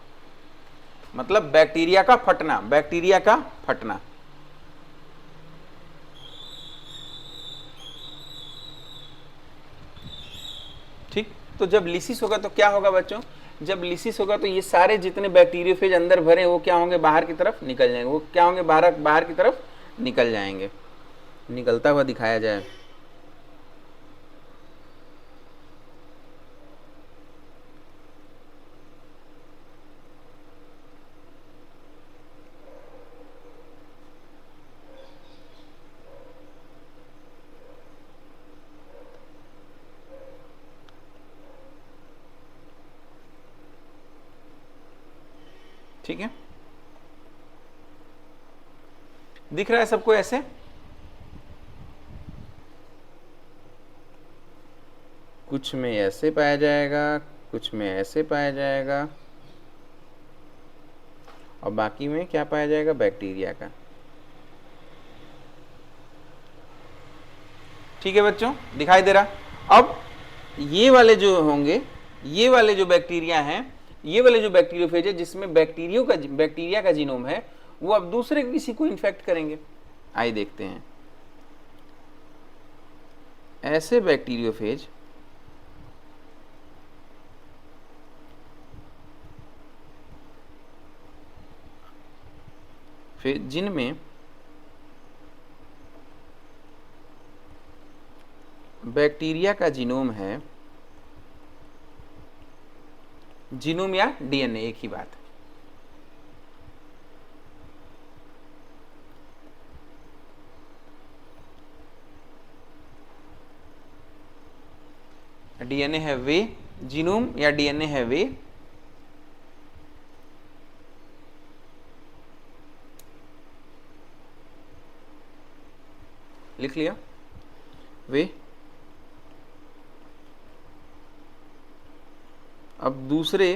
मतलब बैक्टीरिया का फटना, बैक्टीरिया का फटना। ठीक। तो जब लिसिस होगा तो क्या होगा बच्चों, जब लिसिस होगा तो ये सारे जितने बैक्टीरियोफेज अंदर भरे वो क्या होंगे, बाहर की तरफ निकल जाएंगे। वो क्या होंगे, बाहर की तरफ निकल जाएंगे। निकलता हुआ दिखाया जाए। ठीक है, दिख रहा है सबको ऐसे? कुछ में ऐसे पाया जाएगा, कुछ में ऐसे पाया जाएगा, और बाकी में क्या पाया जाएगा? बैक्टीरिया का। ठीक है बच्चों, दिखाई दे रहा? अब ये वाले जो होंगे, ये वाले जो बैक्टीरिया हैं, ये वाले जो बैक्टीरियोफेज है जिसमें बैक्टीरिया का जीनोम है, वो अब दूसरे किसी को इन्फेक्ट करेंगे। आइए देखते हैं। ऐसे बैक्टीरियोफेज फिर जिनमें बैक्टीरिया का जीनोम है, जीनोम या डीएनए एक ही बात है, डीएनए है वे, जीनोम या डीएनए है वे लिख लिया, वे अब दूसरे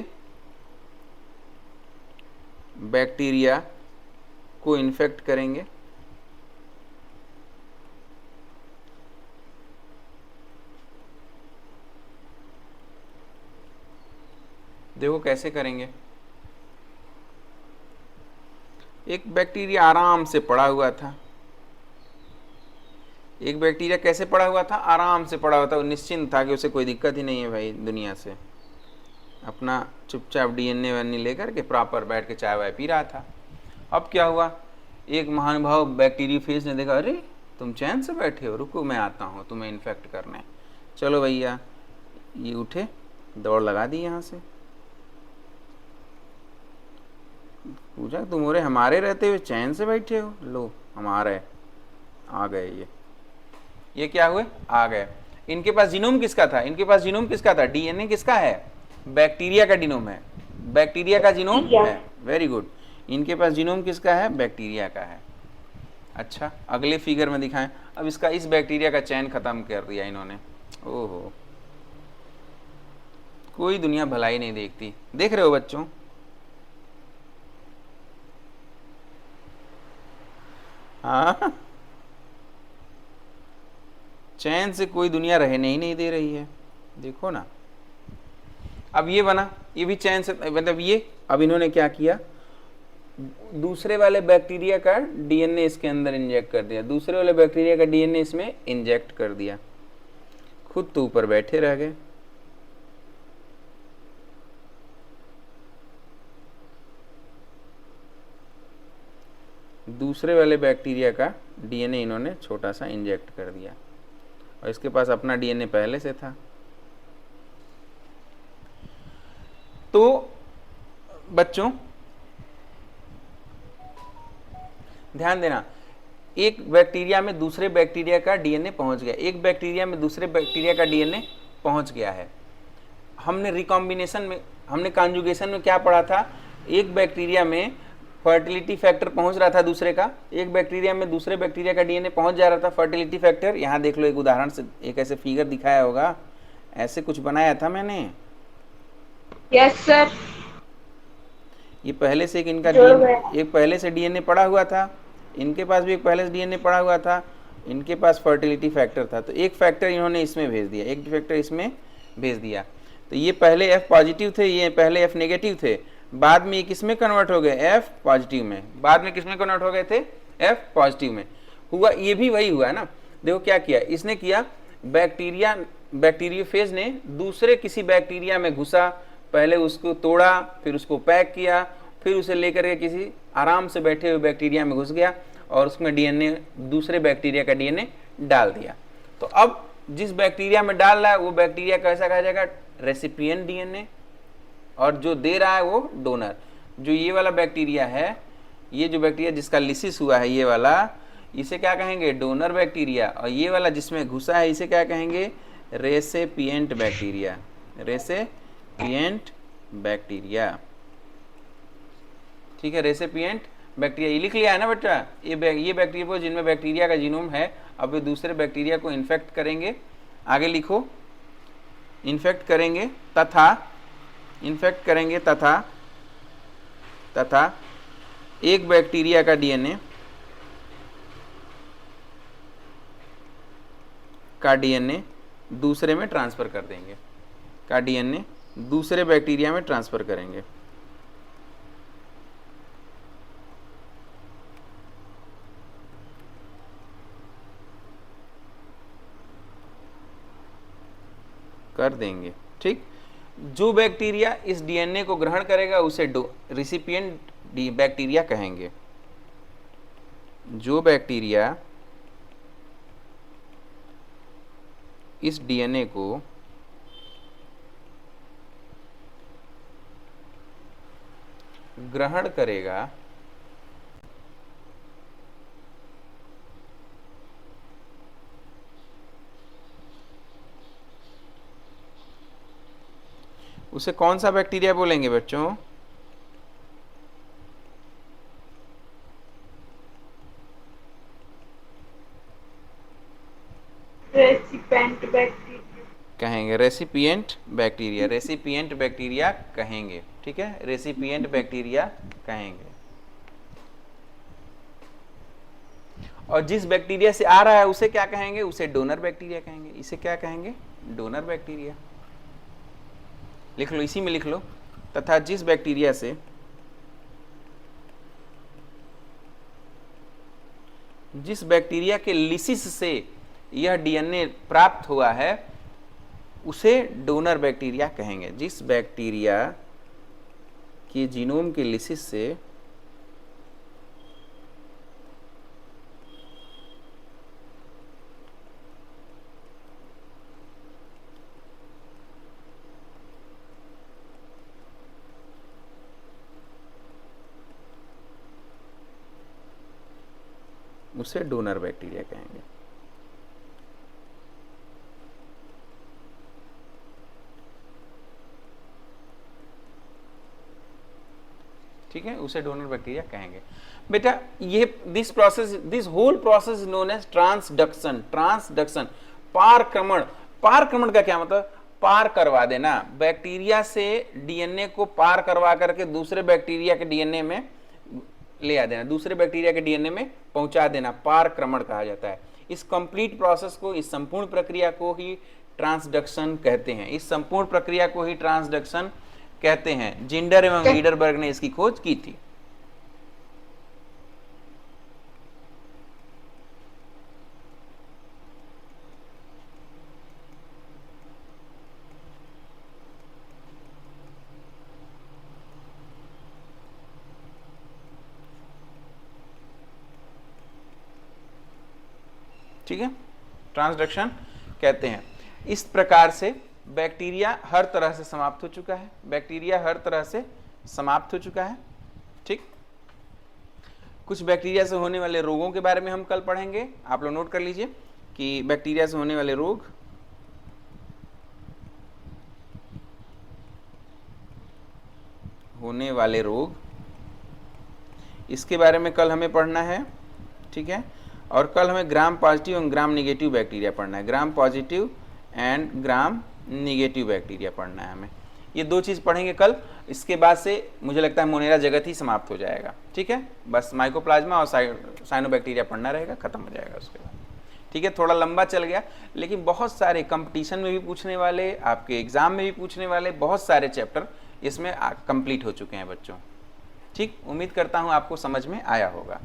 बैक्टीरिया को इन्फेक्ट करेंगे। देखो कैसे करेंगे। एक बैक्टीरिया आराम से पड़ा हुआ था, एक बैक्टीरिया कैसे पड़ा हुआ था? आराम से पड़ा हुआ था, वो निश्चिंत था कि उसे कोई दिक्कत ही नहीं है भाई दुनिया से, अपना चुपचाप डीएनए वनए लेकर के प्रॉपर बैठ के चाय वाय पी रहा था। अब क्या हुआ? एक महानुभाव बैक्टीरियोफेज ने देखा, अरे तुम चैन से बैठे हो, रुको मैं आता हूँ तुम्हें इन्फेक्ट करने। चलो भैया, ये उठे, दौड़ लगा दी यहाँ से। पूछा, तुम और हमारे रहते हुए चैन से बैठे हो? लो हमारे आ गए, ये क्या हुए? आ गए। इनके पास जीनोम किसका था? इनके पास जीनोम किसका था? डीएनए किसका है? बैक्टीरिया का जीनोम है, बैक्टीरिया का जीनोम है। Very good. इनके पास जीनोम किसका है? बैक्टीरिया का है। अच्छा, अगले फिगर में दिखाएं। अब इसका इस बैक्टीरिया का चैन खत्म कर दिया इन्होंने। ओहो, कोई दुनिया भलाई नहीं देखती। देख रहे हो बच्चों? हाँ, चैन से कोई दुनिया रहने ही नहीं दे रही है, देखो ना। अब ये बना, ये भी चैन से, मतलब ये, अब इन्होंने क्या किया? दूसरे वाले बैक्टीरिया का डीएनए इसके अंदर इंजेक्ट कर दिया, दूसरे वाले बैक्टीरिया का डीएनए इसमें इंजेक्ट कर दिया, खुद तो ऊपर बैठे रह गए। दूसरे वाले बैक्टीरिया का डीएनए इन्होंने छोटा सा इंजेक्ट कर दिया, और इसके पास अपना डीएनए पहले से था। तो बच्चों ध्यान देना, एक बैक्टीरिया में दूसरे बैक्टीरिया का डीएनए पहुंच गया, एक बैक्टीरिया में दूसरे बैक्टीरिया का डीएनए पहुंच गया है। हमने रिकॉम्बिनेशन में, हमने कॉन्जुगेशन में क्या पढ़ा था? एक बैक्टीरिया में फर्टिलिटी फैक्टर पहुंच रहा था दूसरे का, एक बैक्टीरिया में दूसरे बैक्टीरिया का डीएनए पहुंच जा रहा था फर्टिलिटी फैक्टर। यहां देख लो, एक उदाहरण से एक ऐसे फिगर दिखाया होगा, ऐसे कुछ बनाया था मैंने। Yes sir. ये पहले से एक इनका एक पहले से डीएनए पड़ा हुआ था, इनके पास भी एक पहले से डीएनए पड़ा हुआ था, इनके पास फर्टिलिटी फैक्टर था, तो एक फैक्टर इन्होंने इसमें भेज दिया, एक फैक्टर इसमें भेज दिया। तो ये पहले एफ पॉजिटिव थे, ये पहले एफ नेगेटिव थे, बाद में ये किस में कन्वर्ट हो गए? एफ पॉजिटिव में। बाद में किस में कन्वर्ट हो गए थे? एफ पॉजिटिव में। हुआ ये भी वही हुआ है ना। देखो क्या किया इसने, किया बैक्टीरियोफेज ने दूसरे किसी बैक्टीरिया में घुसा, पहले उसको तोड़ा, फिर उसको पैक किया, फिर उसे लेकर के किसी आराम से बैठे हुए बैक्टीरिया में घुस गया और उसमें डीएनए, दूसरे बैक्टीरिया का डीएनए डाल दिया। तो अब जिस बैक्टीरिया में डाल रहा है वो बैक्टीरिया कैसा कहा जाएगा? रेसिपिएंट डीएनए, और जो दे रहा है वो डोनर। जो ये वाला बैक्टीरिया है, ये जो बैक्टीरिया जिसका लिसिस हुआ है ये वाला, इसे क्या कहेंगे? Donor bacteria. और ये वाला जिसमें घुसा है इसे क्या कहेंगे? Recipient bacteria. Recipient bacteria. ठीक है, रेसिपिएंट बैक्टीरिया, ये लिख लिया है ना बच्चा, ये बैक्टीरिया को जिनमें बैक्टीरिया का जीनोम है, अब वे दूसरे बैक्टीरिया को इन्फेक्ट करेंगे। आगे लिखो, इन्फेक्ट करेंगे तथा एक बैक्टीरिया का डीएनए दूसरे में ट्रांसफर कर देंगे, का डीएनए दूसरे बैक्टीरिया में ट्रांसफर करेंगे। कर देंगे, ठीक। जो बैक्टीरिया इस डीएनए को ग्रहण करेगा उसे रिसिपिएंट बैक्टीरिया कहेंगे। जो बैक्टीरिया इस डीएनए को ग्रहण करेगा उसे कौन सा बैक्टीरिया बोलेंगे बच्चों? रेसिपेंट बैक्टीरिया कहेंगे, रेसिपिएंट बैक्टीरिया कहेंगे, ठीक है, रेसिपिएंट बैक्टीरिया कहेंगे। और जिस बैक्टीरिया से आ रहा है उसे क्या कहेंगे? उसे डोनर बैक्टीरिया कहेंगे। इसे क्या कहेंगे? Donor bacteria. लिख लो, इसी में लिख लो, तथा जिस बैक्टीरिया के लिसिस से यह डीएनए प्राप्त हुआ है उसे डोनर बैक्टीरिया कहेंगे। जिस बैक्टीरिया के जीनोम के लिसिस से उसे डोनर बैक्टीरिया कहेंगे। ठीक है, उसे डोनर बैक्टीरिया कहेंगे। बेटा ये this whole process is known as transduction, पारक्रमण का क्या मतलब? पार करवा देना, बैक्टीरिया से डीएनए को पार करवा करके दूसरे बैक्टीरिया के डीएनए में ले आ देना, दूसरे बैक्टीरिया के डीएनए में पहुंचा देना, पारक्रमण कहा जाता है। इस कंप्लीट प्रोसेस को, इस संपूर्ण प्रक्रिया को ही ट्रांसडक्शन कहते हैं। इस संपूर्ण प्रक्रिया को ही ट्रांसडक्शन कहते हैं। जिंडर एवं वीडरबर्ग ने इसकी खोज की थी। ठीक है, ट्रांसडक्शन कहते हैं। इस प्रकार से बैक्टीरिया हर तरह से समाप्त हो चुका है। ठीक, कुछ बैक्टीरिया से होने वाले रोगों के बारे में हम कल पढ़ेंगे। आप लोग नोट कर लीजिए कि बैक्टीरिया से होने वाले रोग, इसके बारे में कल हमें पढ़ना है। ठीक है, और कल हमें ग्राम पॉजिटिव और ग्राम निगेटिव बैक्टीरिया पढ़ना है। Gram positive and gram negative bacteria पढ़ना है हमें। ये दो चीज़ पढ़ेंगे कल। इसके बाद से मुझे लगता है मोनेरा जगत ही समाप्त हो जाएगा। ठीक है, बस माइकोप्लाज्मा और साइनोबैक्टीरिया पढ़ना रहेगा, खत्म हो जाएगा उसके बाद। ठीक है, थोड़ा लंबा चल गया, लेकिन बहुत सारे कंपटीशन में भी पूछने वाले, आपके एग्जाम में भी पूछने वाले बहुत सारे चैप्टर इसमें कंप्लीट हो चुके हैं बच्चों। ठीक, उम्मीद करता हूँ आपको समझ में आया होगा।